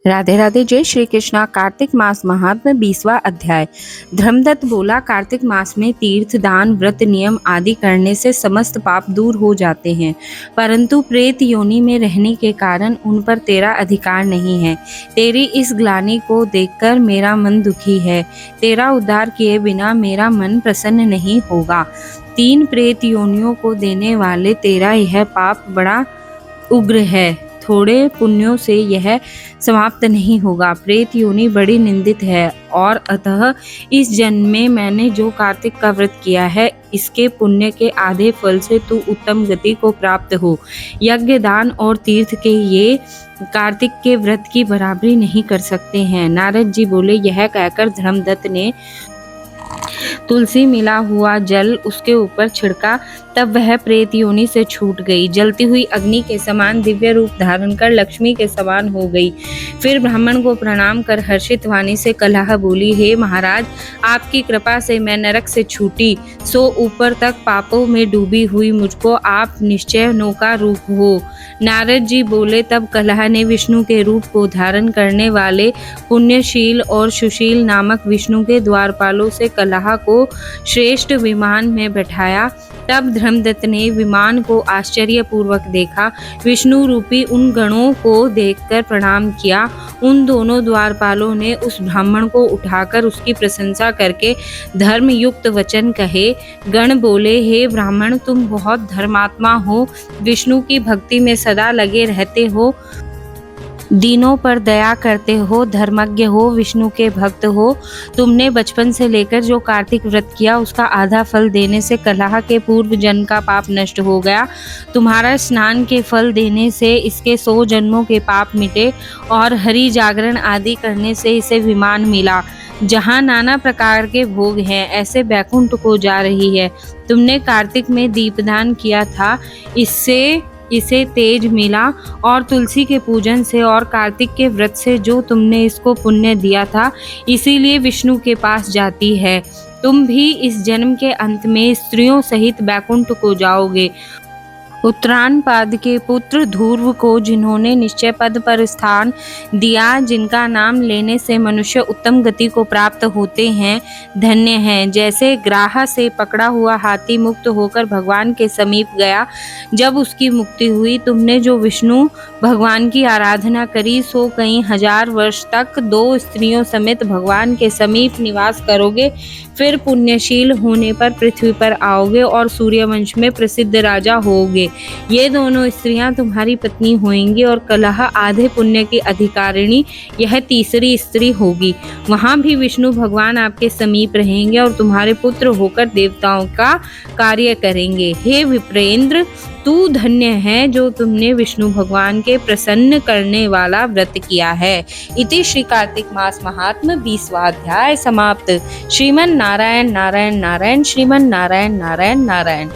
राधे राधे। जय श्री कृष्णा। कार्तिक मास महात्म्य 20वां अध्याय। धर्मदत्त बोला, कार्तिक मास में तीर्थ, दान, व्रत, नियम आदि करने से समस्त पाप दूर हो जाते हैं, परंतु प्रेत योनि में रहने के कारण उन पर तेरा अधिकार नहीं है। तेरी इस ग्लानि को देखकर मेरा मन दुखी है। तेरा उद्धार किए बिना मेरा मन प्रसन्न नहीं होगा। 3 प्रेत योनियों को देने वाले तेरा यह पाप बड़ा उग्र है। थोड़े पुण्यों से यह समाप्त नहीं होगा। प्रेत योनि बड़ी निंदित है, और अतः इस जन्म में मैंने जो कार्तिक का व्रत किया है, इसके पुण्य के आधे फल से तू उत्तम गति को प्राप्त हो। यज्ञ, दान और तीर्थ के ये कार्तिक के व्रत की बराबरी नहीं कर सकते हैं। नारद जी बोले। यह कहकर धर्मदत्त ने तुलसी मिला हुआ जल उसके ऊपर छिड़का, तब वह प्रेत योनि से छूट गई। जलती हुई अग्नि के समान दिव्य रूप धारण कर लक्ष्मी के समान हो गई। फिर ब्राह्मण को प्रणाम कर हर्षित वाणी से कलह बोली, हे महाराज, आपकी कृपा से मैं नरक से छूटी, सो ऊपर तक पापों में डूबी हुई मुझको आप निश्चय नौका रूप हो। नारद जी बोले। तब कलह ने विष्णु के रूप को धारण करने वाले पुण्यशील और सुशील नामक विष्णु के द्वारपालों से कलह को श्रेष्ठ विमान में बैठाया। तब धर्मदत्त ने विमान को आश्चर्यपूर्वक देखा। विष्णु रूपी उन गणों को देखकर प्रणाम किया। उन दोनों द्वारपालों ने उस ब्राह्मण को उठाकर उसकी प्रशंसा करके धर्मयुक्त वचन कहे। गण बोले, हे ब्राह्मण, तुम बहुत धर्मात्मा हो, विष्णु की भक्ति में सदा लगे रहते हो, दीनों पर दया करते हो, धर्मज्ञ हो, विष्णु के भक्त हो। तुमने बचपन से लेकर जो कार्तिक व्रत किया, उसका आधा फल देने से कलह के पूर्व जन्म का पाप नष्ट हो गया। तुम्हारा स्नान के फल देने से इसके 100 जन्मों के पाप मिटे, और हरि जागरण आदि करने से इसे विमान मिला, जहाँ नाना प्रकार के भोग हैं। ऐसे बैकुंठ को जा रही है। तुमने कार्तिक में दीपदान किया था, इससे इसे तेज मिला, और तुलसी के पूजन से और कार्तिक के व्रत से जो तुमने इसको पुण्य दिया था, इसीलिए विष्णु के पास जाती है। तुम भी इस जन्म के अंत में स्त्रियों सहित बैकुंठ को जाओगे। उत्तरायणपाद के पुत्र ध्रुव को जिन्होंने निश्चय पद पर स्थान दिया, जिनका नाम लेने से मनुष्य उत्तम गति को प्राप्त होते हैं, धन्य हैं। जैसे ग्राह से पकड़ा हुआ हाथी मुक्त होकर भगवान के समीप गया, जब उसकी मुक्ति हुई, तुमने जो विष्णु भगवान की आराधना करी, सो कई हजार वर्ष तक 2 स्त्रियों समेत भगवान के समीप निवास करोगे। फिर पुण्यशील होने पर पृथ्वी पर आओगे और सूर्यवंश में प्रसिद्ध राजा होगे। ये दोनों स्त्रियां तुम्हारी पत्नी होंगी, और कलह आधे पुण्य की अधिकारिणी यह तीसरी स्त्री होगी। वहां भी विष्णु भगवान आपके समीप रहेंगे और तुम्हारे पुत्र होकर देवताओं का कार्य करेंगे। हे विप्रेंद्र, तू धन्य है जो तुमने विष्णु भगवान के प्रसन्न करने वाला व्रत किया है। इति श्री कार्तिक मास महात्म्य 20वां अध्याय समाप्त। श्रीमन नारायण नारायण नारायण, श्रीमन नारायण नारायण नारायण।